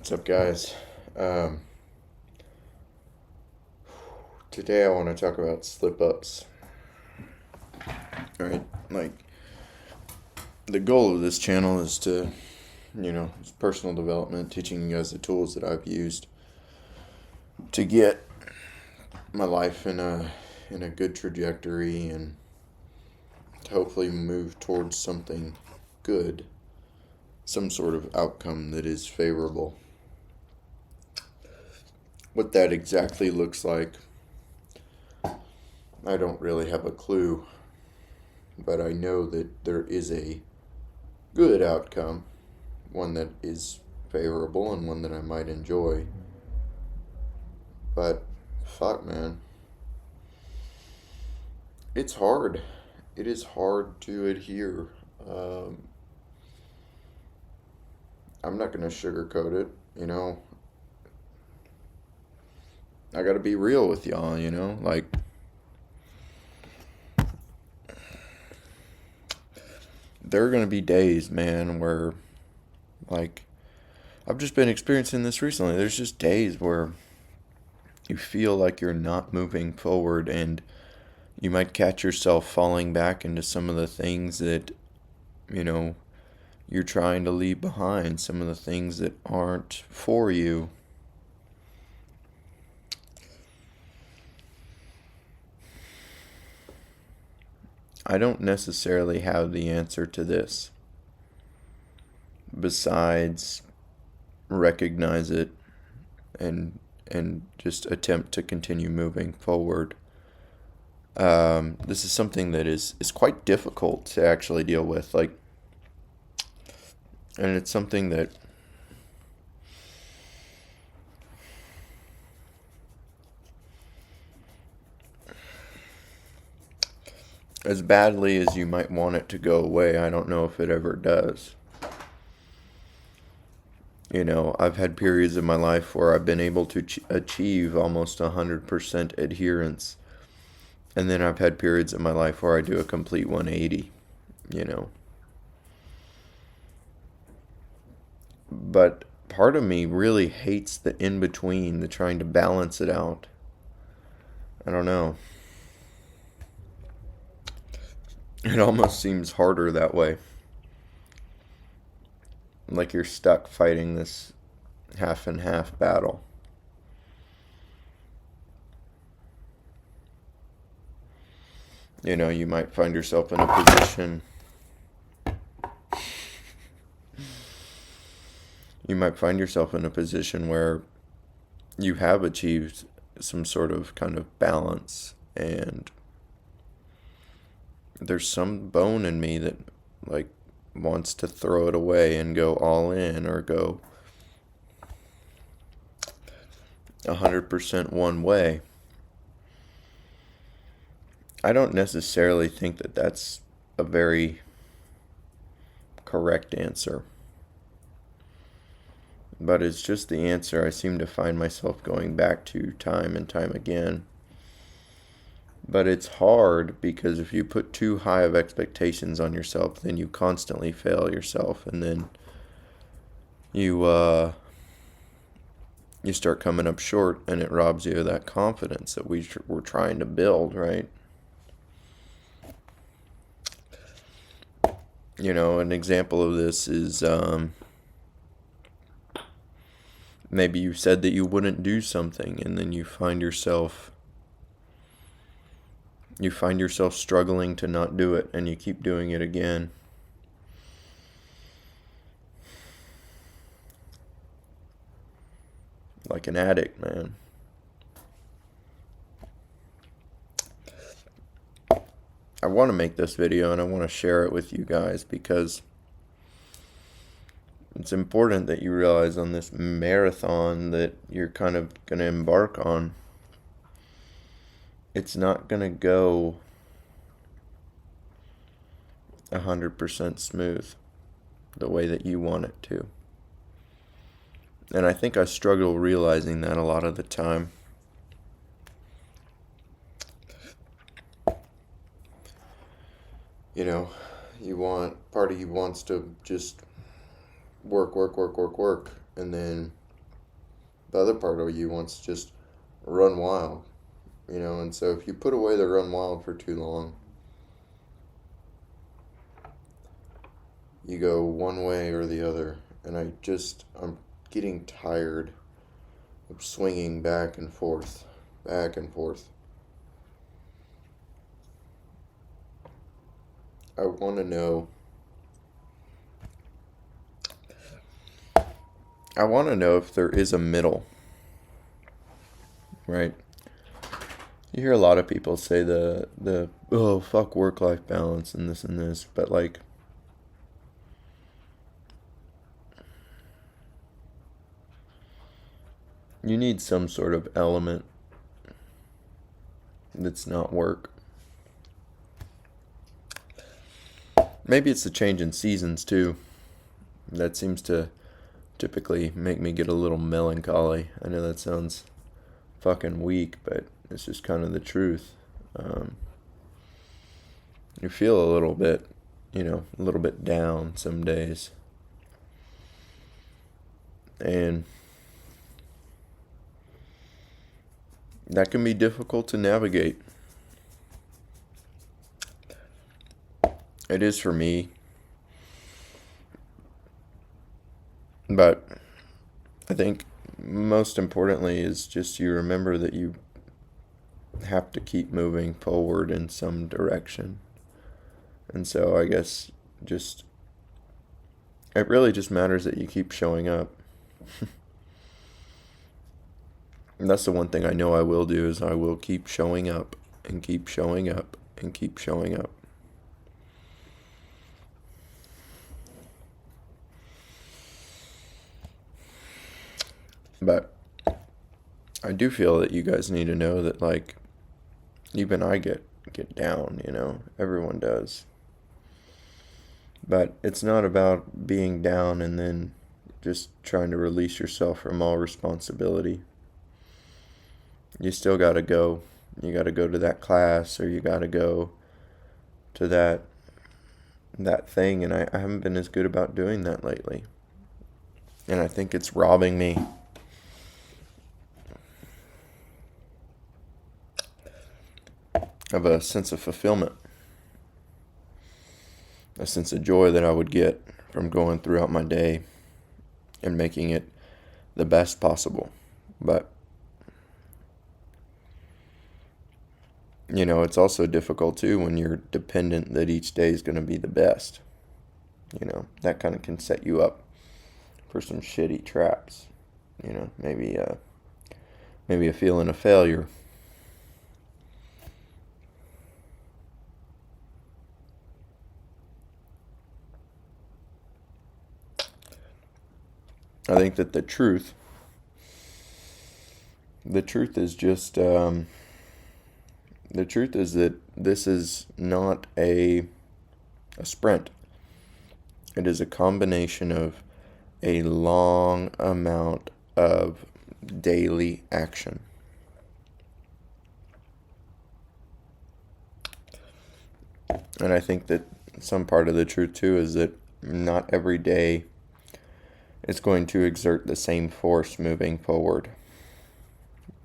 What's up, guys? Um, Today I want to talk about slip ups. Right? Like, the goal of this channel is to, it's personal development, teaching you guys the tools that I've used to get my life in a good trajectory and to hopefully move towards something good, some sort of outcome that is favorable. What that exactly looks like, I don't really have a clue, but I know that there is a good outcome, one that is favorable and one that I might enjoy. But fuck, man, it's hard. It is hard to adhere. Um, I'm not gonna sugarcoat it. I gotta be real with y'all. Like, there are gonna be days, man, where, like, I've just been experiencing this recently. There's just days where you feel like you're not moving forward, and you might catch yourself falling back into some of the things that, you know, you're trying to leave behind, some of the things that aren't for you. I don't necessarily have the answer to this, besides recognize it and just attempt to continue moving forward. This is something that is quite difficult to actually deal with, and it's something that as badly as you might want it to go away, I don't know if it ever does. I've had periods of my life where I've been able to achieve almost 100% adherence. And then I've had periods of my life where I do a complete 180, you know. But part of me really hates the in between, the trying to balance it out. I don't know. It almost seems harder that way. Like you're stuck fighting this half and half battle. You might find yourself in a position. You might find yourself in a position where you have achieved some sort of kind of balance, and there's some bone in me that, like, wants to throw it away and go all in, or go 100% one way. I don't necessarily think that that's a very correct answer, but it's just the answer I seem to find myself going back to time and time again. But it's hard because if you put too high of expectations on yourself, then you constantly fail yourself, and then you start coming up short, and it robs you of that confidence that we're trying to build, right? An example of this is maybe you said that you wouldn't do something, and then you find yourself struggling to not do it, and you keep doing it again. Like an addict, man. I want to make this video and I want to share it with you guys because it's important that you realize on this marathon that you're kind of going to embark on, it's not going to go 100% smooth the way that you want it to. And I think I struggle realizing that a lot of the time. Part of you wants to just work, and then The other part of you wants to just run wild, and so if you put away the run wild for too long, you go one way or the other. And I'm getting tired of swinging back and forth, back and forth. I want to know. I want to know if there is a middle, right? You hear a lot of people say the oh fuck work-life balance and this, but like you need some sort of element that's not work. Maybe it's the change in seasons too. That seems to typically make me get a little melancholy. I know that sounds fucking weak, but it's just kind of the truth. You feel a little bit, a little bit down some days. And that can be difficult to navigate. It is for me. But I think most importantly is just you remember that you have to keep moving forward in some direction. And so I guess it really just matters that you keep showing up. And that's the one thing I know I will do is I will keep showing up and keep showing up and keep showing up. But I do feel that you guys need to know that, like, even I get down, everyone does. But it's not about being down and then just trying to release yourself from all responsibility. You still gotta go. You gotta go to that class, or you gotta go to that thing, and I haven't been as good about doing that lately. And I think it's robbing me of a sense of fulfillment, a sense of joy that I would get from going throughout my day and making it the best possible. But, it's also difficult too when you're dependent that each day is going to be the best. That kind of can set you up for some shitty traps. Maybe a feeling of failure. I think that the truth is just, the truth is that this is not a sprint. It is a combination of a long amount of daily action. And I think that some part of the truth too is that not every day is going to exert the same force moving forward.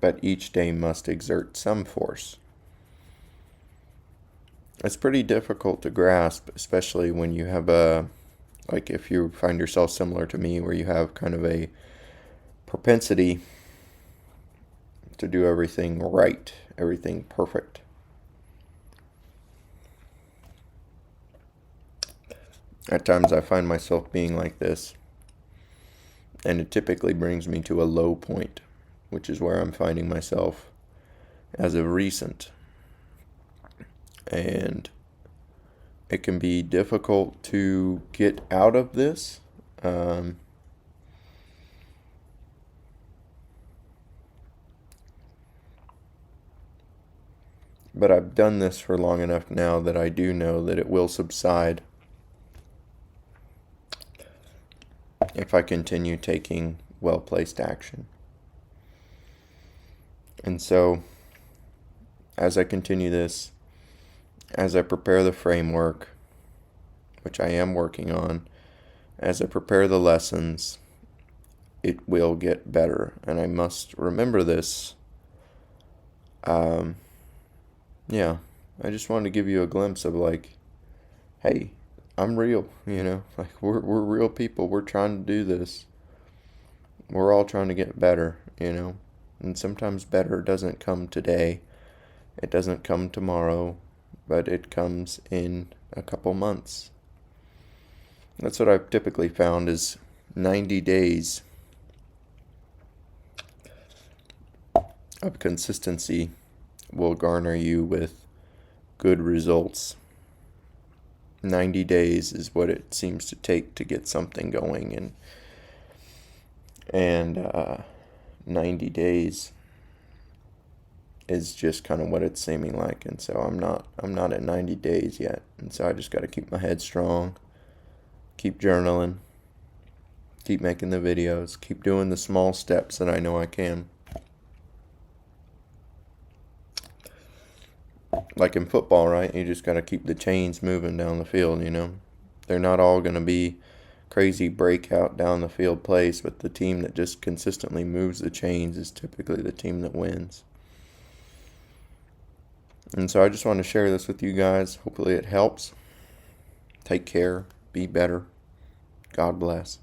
But each day must exert some force. It's pretty difficult to grasp, especially when you have if you find yourself similar to me, where you have kind of a propensity to do everything right, everything perfect. At times I find myself being like this, and it typically brings me to a low point, which is where I'm finding myself as of recent. And it can be difficult to get out of this. But I've done this for long enough now that I do know that it will subside if I continue taking well-placed action. And so, as I continue this, as I prepare the framework, which I am working on, as I prepare the lessons, it will get better. And I must remember this. Yeah, I just wanted to give you a glimpse of like, hey, I'm real, like we're real people. We're trying to do this. We're all trying to get better. And sometimes better doesn't come today. It doesn't come tomorrow, but it comes in a couple months. That's what I've typically found is 90 days of consistency will garner you with good results. 90 days is what it seems to take to get something going, and 90 days is just kind of what it's seeming like. And so I'm not at 90 days yet, and so I just got to keep my head strong, keep journaling, keep making the videos, keep doing the small steps that I know I can. Like in football, right? You just got to keep the chains moving down the field. They're not all going to be crazy breakout down the field plays, but the team that just consistently moves the chains is typically the team that wins. And so I just want to share this with you guys. Hopefully it helps. Take care. Be better. God bless.